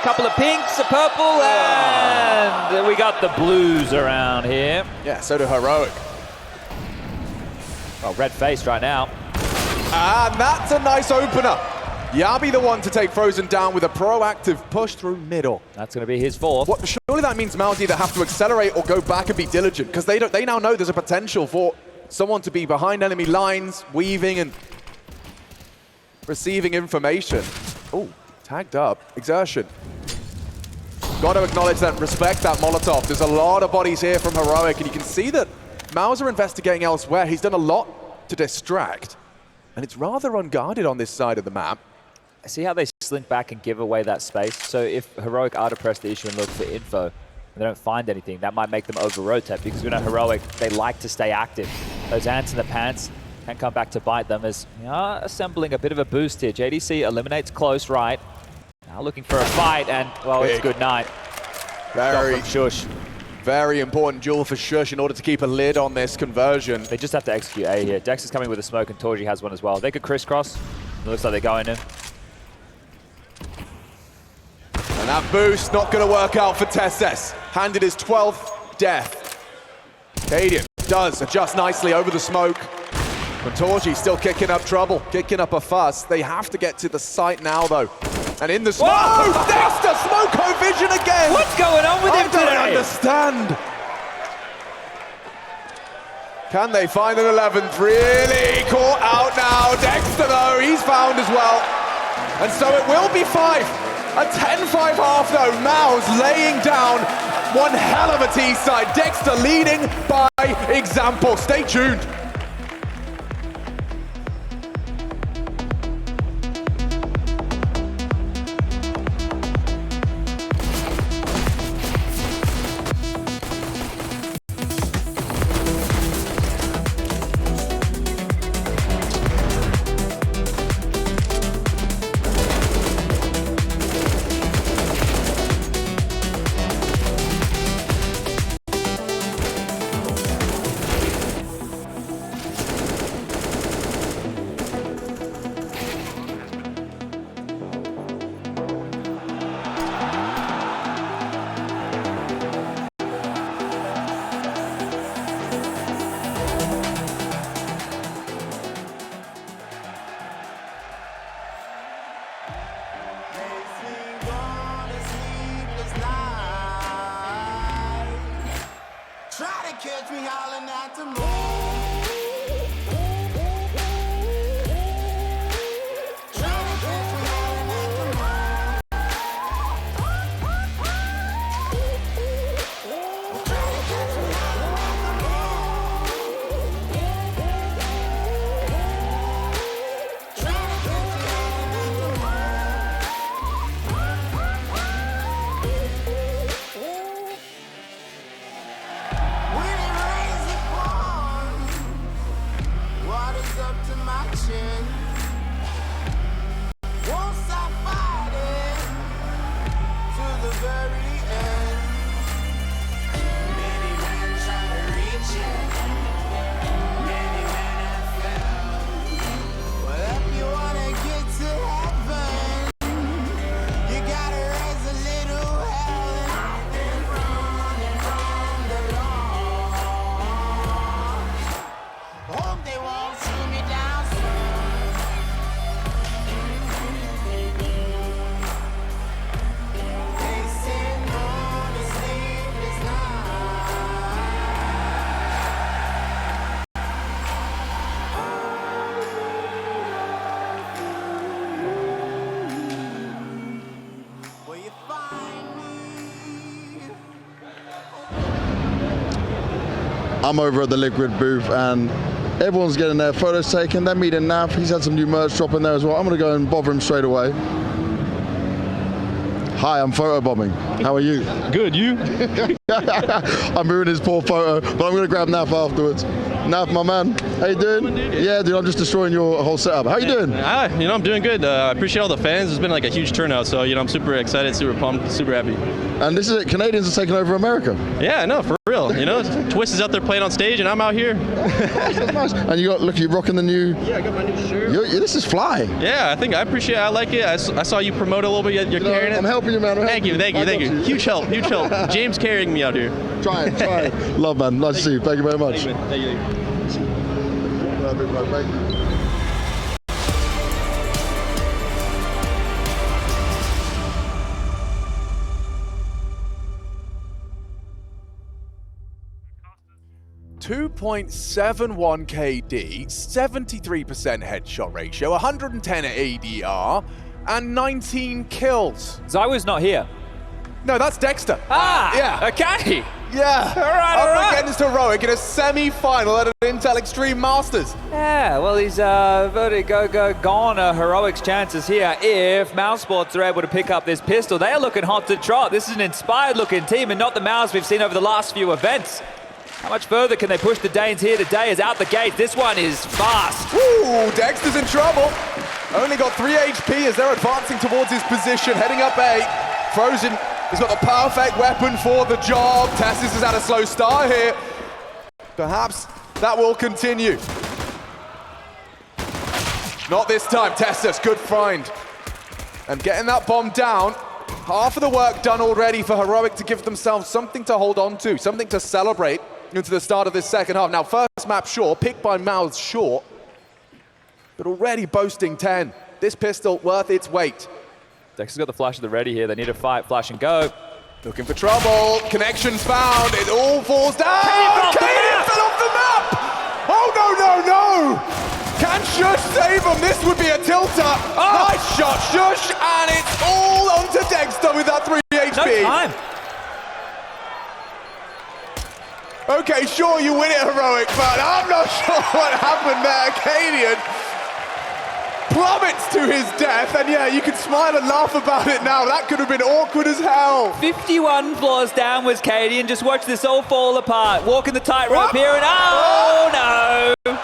Speaker 2: Couple of pinks, a purple, and we got the blues around here.
Speaker 1: Yeah, so do Heroic.
Speaker 2: Well, red faced right now.
Speaker 1: And that's a nice opener. jabbi the one to take Frozen down with a proactive push through middle.
Speaker 2: That's going to be his fourth.
Speaker 1: Surely that means MOUZ either have to accelerate or go back and be diligent, because they now know there's a potential for someone to be behind enemy lines, weaving and receiving information. Oh, tagged up. Exertion. Got to acknowledge that, respect that Molotov. There's a lot of bodies here from Heroic, and you can see that MOUZ are investigating elsewhere. He's done a lot to distract, and it's rather unguarded on this side of the map.
Speaker 2: See how they slink back and give away that space? So if Heroic are to press the issue and look for info, and they don't find anything, that might make them over-rotate, because we know Heroic, they like to stay active. Those ants in the pants can come back to bite them as assembling a bit of a boost here. JDC eliminates close right. Now looking for a fight, and, well, it's good night.
Speaker 1: Very
Speaker 2: sjuush.
Speaker 1: Very important duel for sjuush in order to keep a lid on this conversion.
Speaker 2: They just have to execute A here. Dex is coming with a smoke, and Torji has one as well. They could crisscross. It looks like they're going in.
Speaker 1: And that boost not going to work out for Tesses. Handed his 12th death. Cadian does adjust nicely over the smoke. But Torji still kicking up trouble, kicking up a fuss. They have to get to the site now, though. And in the smoke, Dexter, Smoko vision again!
Speaker 2: What's going on with him today?
Speaker 1: I don't understand. Can they find an 11th? Really caught out now. Dexter, though, he's found as well. And so it will be 5. A 10-5 half, though. MOUZ laying down one hell of a T-side. Dexter leading by example. Stay tuned.
Speaker 3: Catch me howling at the moon.
Speaker 4: I'm over at the Liquid booth, and
Speaker 3: Everyone's getting their photos taken. They're meeting Nav. He's had some new merch drop in there as well. I'm going to go and bother him straight away. Hi, I'm photobombing. How are you?
Speaker 4: Good, you?
Speaker 3: I'm ruining his poor photo, but I'm going to grab Nav afterwards. Nav, my man, how you doing? Yeah, dude, I'm just destroying your whole setup. How you doing?
Speaker 4: I'm doing good. I appreciate all the fans. It's been like a huge turnout, so I'm super excited, super pumped, super happy.
Speaker 3: And this is it. Canadians are taking over America.
Speaker 4: Yeah, no, for real. Twist is out there playing on stage, and I'm out here.
Speaker 3: That's nice. And you're rocking the new.
Speaker 4: Yeah, I got my new shirt.
Speaker 3: This is fly.
Speaker 4: Yeah, I appreciate it. I like it. I saw you promote it a little bit. You're carrying it.
Speaker 3: I'm helping you, man.
Speaker 4: Thank you. Huge help. James carrying me out here.
Speaker 3: Try it. Love, man. Nice to see you. Thank you very much.
Speaker 4: Thank you.
Speaker 3: Thank you.
Speaker 1: 2.71 KD, 73% headshot ratio, 110 ADR, and 19 kills.
Speaker 2: Zywa's not here.
Speaker 1: No, that's Dexter.
Speaker 2: Yeah. Okay.
Speaker 1: Yeah.
Speaker 2: All right.
Speaker 1: Against Heroic in a semi-final at an Intel Extreme Masters.
Speaker 2: Yeah, well, he's Vertigo gone. Heroic's chances here if MOUZ Sports are able to pick up this pistol. They are looking hot to trot. This is an inspired-looking team and not the MOUZ we've seen over the last few events. How much further can they push the Danes here today? Is out the gate. This one is fast.
Speaker 1: Ooh, Dexter's in trouble. Only got 3 HP as they're advancing towards his position, heading up A. Frozen has got the perfect weapon for the job. Tessus has had a slow start here. Perhaps that will continue. Not this time, Tessus, good find. And getting that bomb down. Half of the work done already for Heroic to give themselves something to hold on to, something to celebrate into the start of this second half. Now, first map short, picked by MOUZ short, but already boasting 10. This pistol worth its weight.
Speaker 2: Dexter's got the flash of the ready here. They need to fight, flash and go.
Speaker 1: Looking for trouble. Connections found. It all falls down.
Speaker 2: Kaden
Speaker 1: fell off the map. Oh, no. Can sjuush save him? This would be a tilter. Nice shot, sjuush, and it's all onto Dexter with that 3 HP.
Speaker 2: No time.
Speaker 1: Okay, sure, you win it, Heroic, but I'm not sure what happened there. Cadian plummets to his death, and yeah, you can smile and laugh about it now. That could have been awkward as hell.
Speaker 2: 51 floors down was Cadian. Just watch this all fall apart. Walking the tightrope here, and oh no!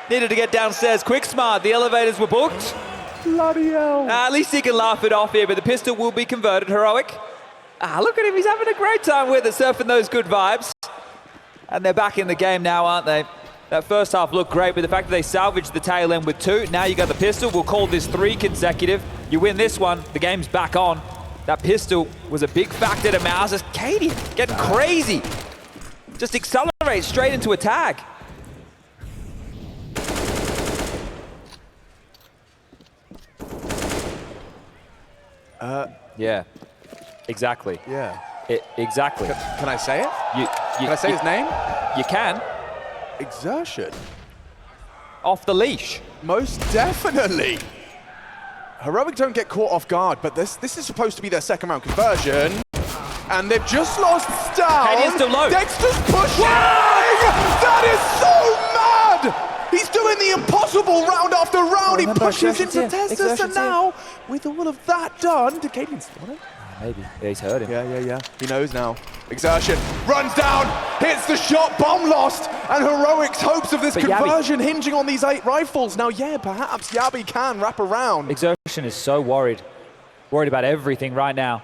Speaker 2: Needed to get downstairs quick, smart. The elevators were booked.
Speaker 1: Bloody hell.
Speaker 2: At least he can laugh it off here, but the pistol will be converted. Heroic. Look at him. He's having a great time with it, surfing those good vibes. And they're back in the game now, aren't they? That first half looked great, but the fact that they salvaged the tail end with 2, now you got the pistol. We'll call this 3 consecutive. You win this one, the game's back on. That pistol was a big factor to MOUZ. Katie getting crazy. Just accelerate straight into a tag. Yeah, exactly.
Speaker 1: Yeah.
Speaker 2: Exactly.
Speaker 1: Can I say it? Can I say his name?
Speaker 2: You can.
Speaker 1: Exertion.
Speaker 2: Off the leash.
Speaker 1: Most definitely. Heroic don't get caught off guard, but this is supposed to be their second round conversion. And they've just lost stavn.
Speaker 2: Cadian's still low.
Speaker 1: Dexter's pushing! That is so mad! He's doing the impossible round after round. He pushes into Tessus, and now, with all of that done, did Cadian spawn it?
Speaker 2: Maybe. Yeah, he's heard him.
Speaker 1: Yeah. He knows now. Exertion runs down, hits the shot, bomb lost, and Heroic's hopes of this conversion hinging on these 8 rifles. Now, yeah, perhaps jabbi can wrap around.
Speaker 2: Exertion is so worried about everything right now.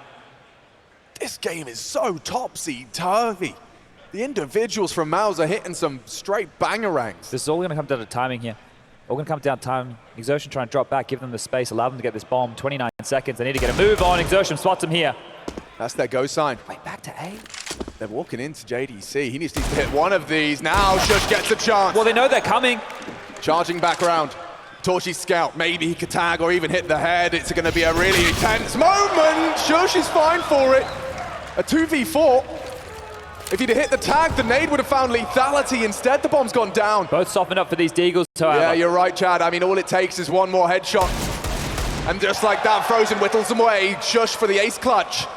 Speaker 1: This game is so topsy-turvy. The individuals from MOUZ are hitting some straight bangerangs.
Speaker 2: This is all going to come down to timing here. All going to come down to time. Exertion try and drop back, give them the space, allow them to get this bomb. 29 seconds. They need to get a move on. Exertion spots him here.
Speaker 1: That's their go sign.
Speaker 2: Wait, back to A.
Speaker 1: They're walking into JDC. He needs to hit one of these. Now sjuush gets a chance.
Speaker 2: Well, they know they're coming.
Speaker 1: Charging back round. Torchy's scout. Maybe he could tag or even hit the head. It's going to be a really intense moment. sjuush is fine for it. A 2v4. If he'd have hit the tag, the nade would have found lethality. Instead, the bomb's gone down.
Speaker 2: Both softened up for these Deagles, however.
Speaker 1: Yeah, you're right, Chad. I mean, all it takes is one more headshot. And just like that, Frozen whittles them away. sjuush for the ace clutch.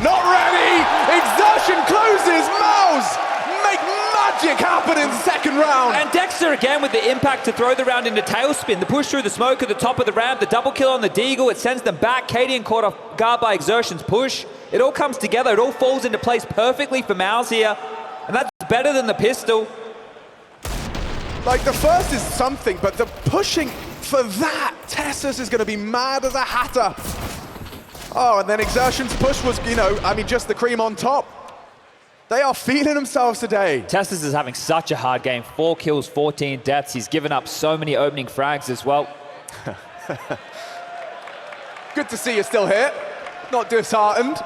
Speaker 1: Not ready! Exertion closes! MOUZ make magic happen in the second round.
Speaker 2: And Dexter again with the impact to throw the round into tailspin. The push through the smoke at the top of the ramp, the double kill on the Deagle, it sends them back. Cadian caught off guard by Exertion's push. It all comes together, it all falls into place perfectly for MOUZ here. And that's better than the pistol.
Speaker 1: Like, the first is something, but the pushing for that, Tessus is going to be mad as a hatter. Oh, and then Exertion's push was, you know, I mean, just the cream on top. They are feeling themselves today.
Speaker 2: Tessus is having such a hard game. 4 kills, 14 deaths. He's given up so many opening frags as well.
Speaker 1: Good to see you're still here. Not disheartened.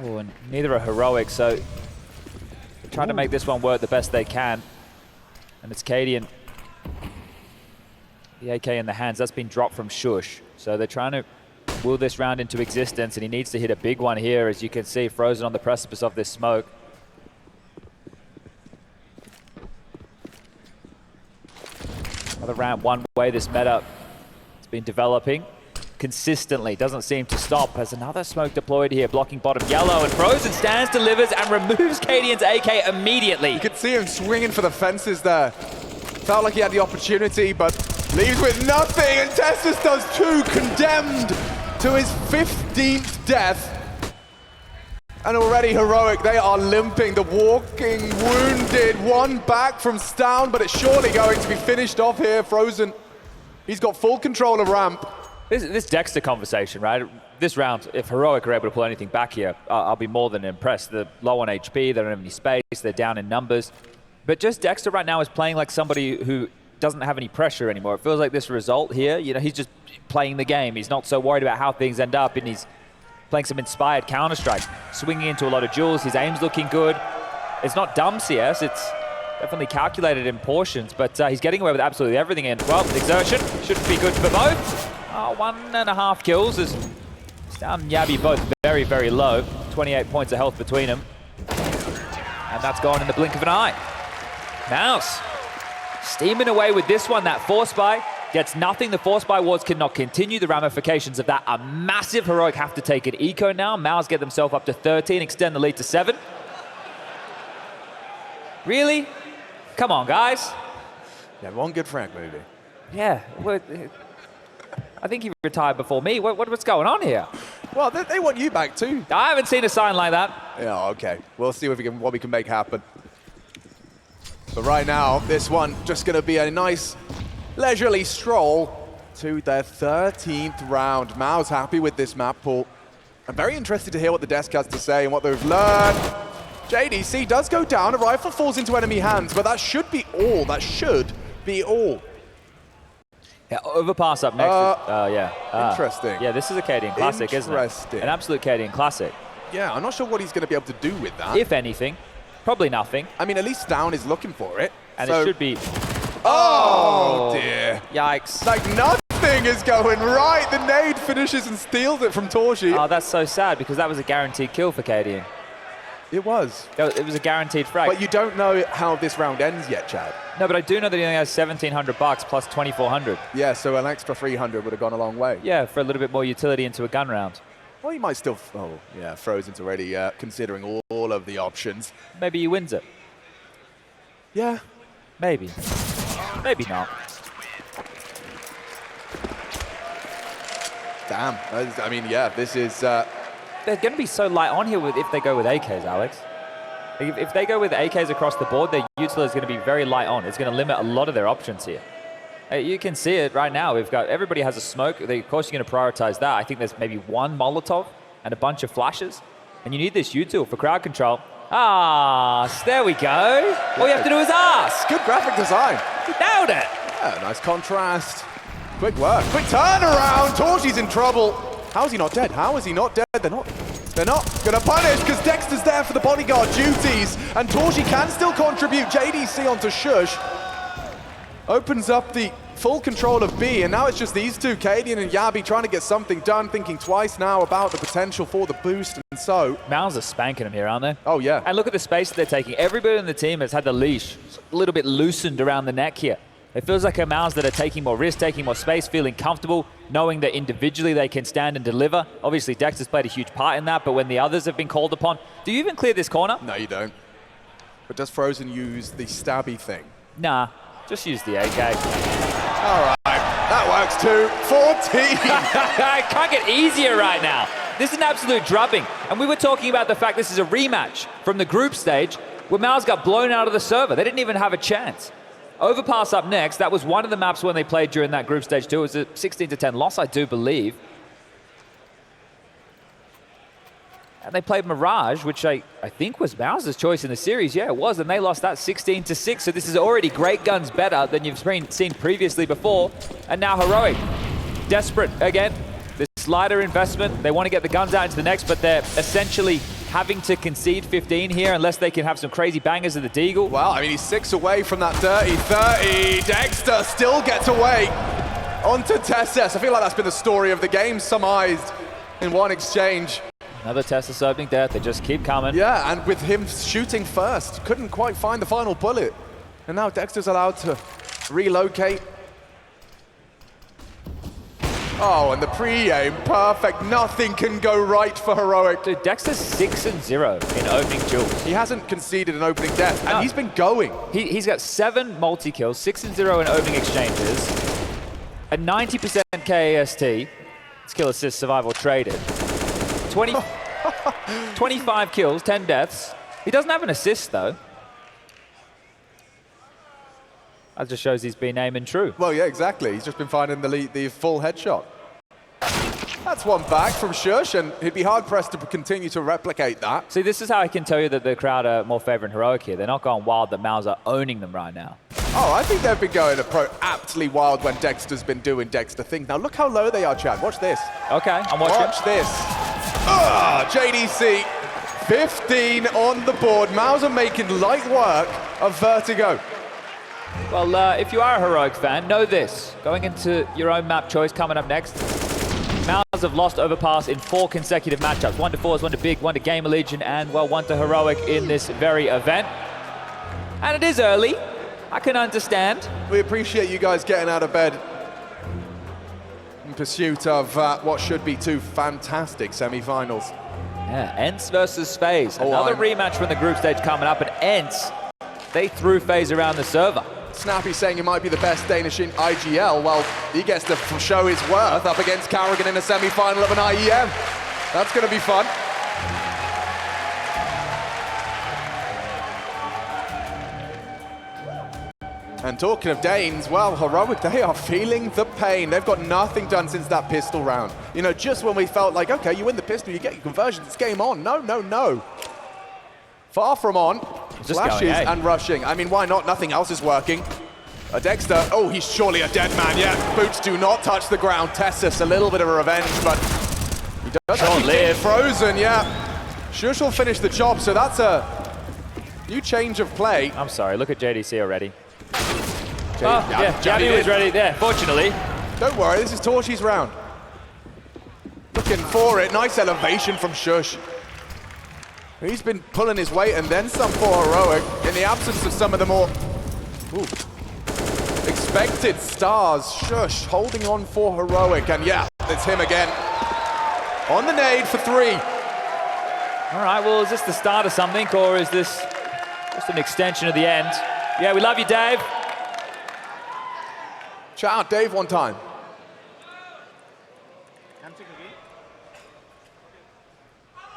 Speaker 2: Oh, and neither are heroic, so they're trying to make this one work the best they can. And it's Cadian. The AK in the hands, that's been dropped from sjuush. So they're trying to will this round into existence, and he needs to hit a big one here, as you can see, frozen on the precipice of this smoke. Another round one way this meta has been developing consistently, doesn't seem to stop. There's another smoke deployed here, blocking bottom yellow, and Frozen stands, delivers, and removes Cadian's AK immediately.
Speaker 1: You could see him swinging for the fences there. Felt like he had the opportunity, but leaves with nothing, and Tessus does too, condemned to his 15th death. And already heroic, they are limping, the walking wounded, one back from stavn, but it's surely going to be finished off here. Frozen, he's got full control of ramp.
Speaker 2: This Dexter conversation, right? This round, if heroic are able to pull anything back here, I'll be more than impressed. They're low on HP, they don't have any space, they're down in numbers. But just Dexter right now is playing like somebody who doesn't have any pressure anymore. It feels like this result here, you know, he's just playing the game. He's not so worried about how things end up, and he's playing some inspired Counter-Strike, swinging into a lot of duels. His aim's looking good. It's not dumb CS, it's definitely calculated in portions, but he's getting away with absolutely everything. And, well, Exertion shouldn't be good for both. 1.5 kills as stavn and jabbi both very, very low. 28 points of health between them. And that's gone in the blink of an eye. MOUZ steaming away with this one. That force buy gets nothing. The force buy wars cannot continue. The ramifications of that are massive. Heroic have to take an eco now. MOUZ get themselves up to 13, extend the lead to 7. Really? Come on, guys.
Speaker 1: Yeah, one good frag movie.
Speaker 2: Yeah. I think he retired before me. What's going on here?
Speaker 1: Well, they want you back too.
Speaker 2: I haven't seen a sign like that.
Speaker 1: Yeah, okay. We'll see what we can make happen. But right now, this one just going to be a nice leisurely stroll to their 13th round. MOUZ happy with this map pool. I'm very interested to hear what the desk has to say and what they've learned. JDC does go down, a rifle falls into enemy hands, but that should be all. That should be all.
Speaker 2: Yeah, overpass up next. Yeah.
Speaker 1: Interesting.
Speaker 2: Yeah, this is a Cadian classic, isn't it? An absolute Cadian classic.
Speaker 1: Yeah, I'm not sure what he's going to be able to do with that.
Speaker 2: If anything, probably nothing.
Speaker 1: I mean, at least stavn is looking for it.
Speaker 2: And it should be...
Speaker 1: Oh, dear.
Speaker 2: Yikes.
Speaker 1: Like, nothing is going right. The nade finishes and steals it from Torshi.
Speaker 2: Oh, that's so sad, because that was a guaranteed kill for Cadian.
Speaker 1: It was.
Speaker 2: It was a guaranteed frag.
Speaker 1: But you don't know how this round ends yet, Chad.
Speaker 2: No, but I do know that he only has $1,700 plus 2,400.
Speaker 1: Yeah, so an extra 300 would have gone a long way.
Speaker 2: Yeah, for a little bit more utility into a gun round.
Speaker 1: Well, he might still... Oh, yeah, Frozen's already considering all of the options.
Speaker 2: Maybe he wins it.
Speaker 1: Yeah.
Speaker 2: Maybe. Maybe not.
Speaker 1: Damn. I mean, yeah, this is...
Speaker 2: They're going to be so light on here if they go with AKs, Alex. If they go with AKs across the board, their util is going to be very light on. It's going to limit a lot of their options here. You can see it right now. Everybody has a smoke. Of course, you're going to prioritize that. I think there's maybe one Molotov and a bunch of flashes. And you need this util for crowd control. There we go. All you have to do is ask.
Speaker 1: Good graphic design.
Speaker 2: You nailed it.
Speaker 1: Yeah, nice contrast. Quick work. Quick turnaround. Torshi's in trouble. How is he not dead? How is he not dead? They're not going to punish because Dexter's there for the bodyguard duties, and Torshi can still contribute. JDC onto sjuush. Opens up the full control of B, and now it's just these two, Cadian and jabbi, trying to get something done, thinking twice now about the potential for the boost, and so...
Speaker 2: MOUZ are spanking him here, aren't they?
Speaker 1: Oh, yeah.
Speaker 2: And look at the space that they're taking. Everybody in the team has had the leash a little bit loosened around the neck here. It feels like a MOUZ that are taking more risk, taking more space, feeling comfortable, knowing that individually they can stand and deliver. Obviously, Dexter's played a huge part in that, but when the others have been called upon... Do you even clear this corner?
Speaker 1: No, you don't. But does Frozen use the stabby thing?
Speaker 2: Nah, just use the AK.
Speaker 1: All right, that works too. 14!
Speaker 2: I can't get easier right now. This is an absolute drubbing. And we were talking about the fact this is a rematch from the group stage where MOUZ got blown out of the server. They didn't even have a chance. Overpass up next. That was one of the maps when they played during that group stage too. It was a 16-10 loss, I do believe. And they played Mirage, which I think was MOUZ's choice in the series. Yeah, it was, and they lost that 16-6. So this is already great guns better than you've seen previously before. And now Heroic, desperate again. This lighter investment, they want to get the guns out into the next, but they're essentially having to concede 15 here unless they can have some crazy bangers of the Deagle.
Speaker 1: Well, I mean, he's 6 away from that dirty 30. Dexter still gets away onto Tessus. I feel like that's been the story of the game, summarized in one exchange.
Speaker 2: Another Tessus opening death, they just keep coming.
Speaker 1: Yeah, and with him shooting first, couldn't quite find the final bullet. And now Dexter's allowed to relocate. Oh, and the pre-aim, perfect. Nothing can go right for Heroic.
Speaker 2: Dude, Dexter's 6-0 in opening duels.
Speaker 1: He hasn't conceded an opening death,
Speaker 2: No.
Speaker 1: and he's been going.
Speaker 2: He's got 7 multi-kills, 6-0 in opening exchanges, a 90% KAST, it's kill assist survival traded, 25 kills, 10 deaths. He doesn't have an assist though. That just shows he's been aiming true.
Speaker 1: Well, yeah, exactly. He's just been finding the full headshot. That's one back from sjuush, and he'd be hard-pressed to continue to replicate that.
Speaker 2: See, this is how I can tell you that the crowd are more favoring Heroic here. They're not going wild, that MOUZ are owning them right now.
Speaker 1: Oh, I think they've been going aptly wild when Dexter's been doing Dexter things. Now, look how low they are, Chad. Watch this.
Speaker 2: Okay, I'm watching.
Speaker 1: Watch this. JDC, 15 on the board. MOUZ are making light work of Vertigo.
Speaker 2: Well, if you are a Heroic fan, know this. Going into your own map choice coming up next, MOUZ have lost Overpass in 4 consecutive matchups. 1 to Force, 1 to Big, 1 to Gamer Legion, and, well, 1 to Heroic in this very event. And it is early. I can understand.
Speaker 1: We appreciate you guys getting out of bed in pursuit of what should be 2 fantastic semi-finals.
Speaker 2: Yeah, Ents versus FaZe. Another rematch from the group stage coming up, and Ents, they threw FaZe around the server.
Speaker 1: Snappy saying he might be the best Danish in IGL. Well, he gets to show his worth up against Carrigan in a semi-final of an IEM. That's going to be fun. And talking of Danes, well, Heroic, they are feeling the pain. They've got nothing done since that pistol round. You know, just when we felt like, okay, you win the pistol, you get your conversions, it's game on. No, no, no. Far from on. Flashes and rushing. I mean, why not? Nothing else is working. Dexter, oh, he's surely a dead man. Yeah, boots do not touch the ground. Tessus, a little bit of a revenge, but he does actually live. Frozen, yeah. sjuush will finish the job, so that's a new change of play.
Speaker 2: I'm sorry, look at JDC already. Jabbi was ready there, fortunately.
Speaker 1: Don't worry, this is Torchy's round. Looking for it. Nice elevation from sjuush. He's been pulling his weight and then some for Heroic in the absence of some of the more expected stars. sjuush holding on for Heroic, and yeah, it's him again. On the nade for 3.
Speaker 2: All right, well, is this the start of something, or is this just an extension of the end? Yeah, we love you, Dave.
Speaker 1: Shout out Dave one time.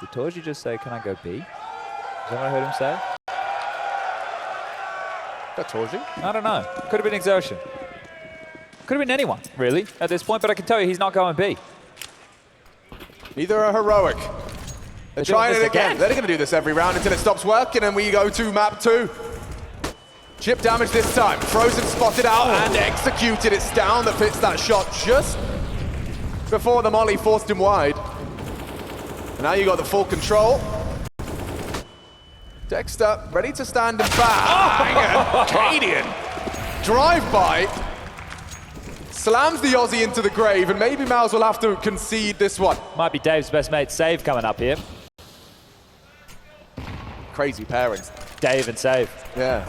Speaker 2: Did Torji just say, can I go B? Is that what I heard him say?
Speaker 1: That Torji?
Speaker 2: I don't know. Could have been Exertion. Could have been anyone, really, at this point, but I can tell you he's not going B.
Speaker 1: Neither are Heroic. They're trying it again. They're going to do this every round until it stops working, and we go to map 2. Chip damage this time. Frozen spotted out and executed. It's stavn that fits that shot just before the molly forced him wide. And now you got the full control. Dexter ready to stand and bang. Cadian drive-by slams the Aussie into the grave, and maybe MOUZ will have to concede this one.
Speaker 2: Might be Dave's best mate, Save, coming up here.
Speaker 1: Crazy pairings.
Speaker 2: Dave and Save.
Speaker 1: Yeah.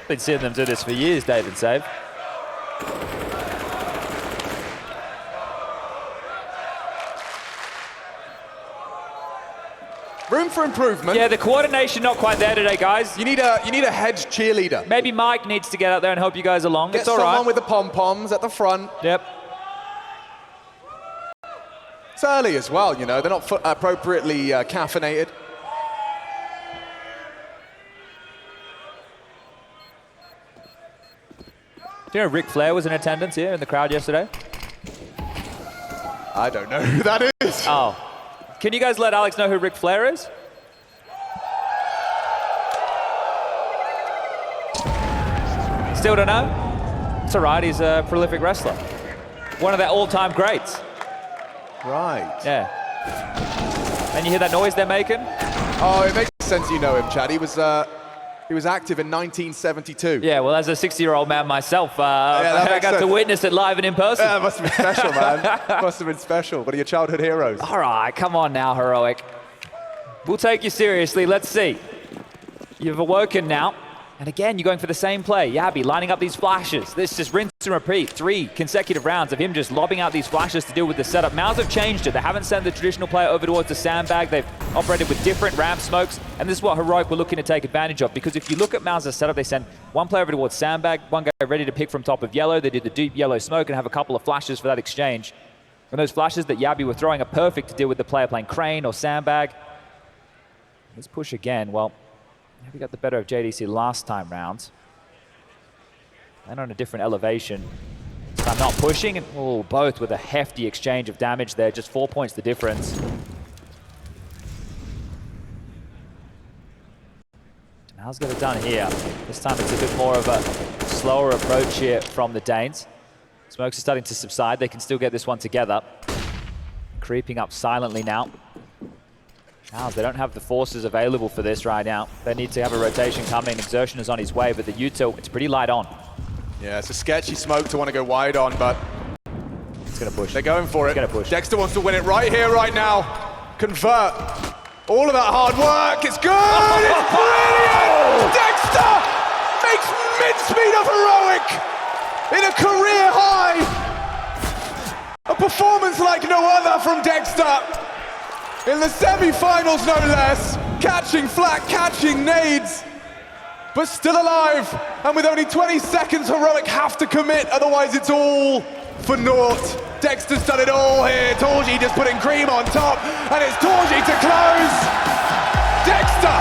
Speaker 2: Been seeing them do this for years, Dave and Save.
Speaker 1: Room for improvement.
Speaker 2: Yeah, the coordination not quite there today, guys.
Speaker 1: You need a hedge cheerleader.
Speaker 2: Maybe Mike needs to get out there and help you guys along.
Speaker 1: Get
Speaker 2: It's all right.
Speaker 1: someone with the pom-poms at the front.
Speaker 2: Yep.
Speaker 1: It's early as well, you know. They're not appropriately caffeinated.
Speaker 2: Do you know Ric Flair was in attendance here in the crowd yesterday?
Speaker 1: I don't know who that is.
Speaker 2: Oh. Can you guys let Alex know who Ric Flair is? Still don't know? It's all right, he's a prolific wrestler. One of their all-time greats.
Speaker 1: Right.
Speaker 2: Yeah. And you hear that noise they're making?
Speaker 1: Oh, it makes sense you know him, Chad. He was active in 1972.
Speaker 2: Yeah, well, as a 60-year-old man myself,
Speaker 1: that
Speaker 2: I
Speaker 1: makes
Speaker 2: got to
Speaker 1: sense.
Speaker 2: witness it live and in person.
Speaker 1: Yeah, it must have been special, man. Must have been special. One of your childhood heroes.
Speaker 2: All right, come on now, Heroic. We'll take you seriously. Let's see. You've awoken now. And again, you're going for the same play. Jabbi lining up these flashes. This just rinse and repeat. 3 consecutive rounds of him just lobbing out these flashes to deal with the setup. MOUZ have changed it. They haven't sent the traditional player over towards the sandbag. They've operated with different ramp smokes. And this is what Heroic were looking to take advantage of. Because if you look at MOUZ's setup, they send one player over towards sandbag, one guy ready to pick from top of yellow. They did the deep yellow smoke and have a couple of flashes for that exchange. And those flashes that Jabbi were throwing are perfect to deal with the player playing crane or sandbag. Let's push again. Well, we got the better of JDC last time round. And on a different elevation. I'm not pushing, and both with a hefty exchange of damage there. Just 4 points the difference. MOUZ get it done here. This time it's a bit more of a slower approach here from the Danes. Smokes are starting to subside. They can still get this one together. Creeping up silently now. MOUZ, they don't have the forces available for this right now. They need to have a rotation coming. Exertion is on his way, but the util, it's pretty light on.
Speaker 1: Yeah, it's a sketchy smoke to want to go wide on, but
Speaker 2: It's going to push.
Speaker 1: they're going for it.
Speaker 2: It's going to push.
Speaker 1: Dexter wants to win it right here, right now. Convert. All of that hard work. It's good. It's brilliant. Dexter makes mincemeat of Heroic in a career high. A performance like no other from Dexter. In the semi-finals, no less. Catching flak, catching nades. But still alive, and with only 20 seconds, Heroic have to commit, otherwise it's all for naught. Dexter's done it all here. Torji just putting cream on top, and it's Torji to close. Dexter,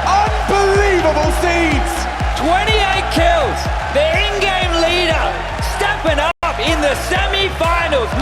Speaker 1: unbelievable seeds.
Speaker 2: 28 kills, the in-game leader, stepping up in the semi-finals.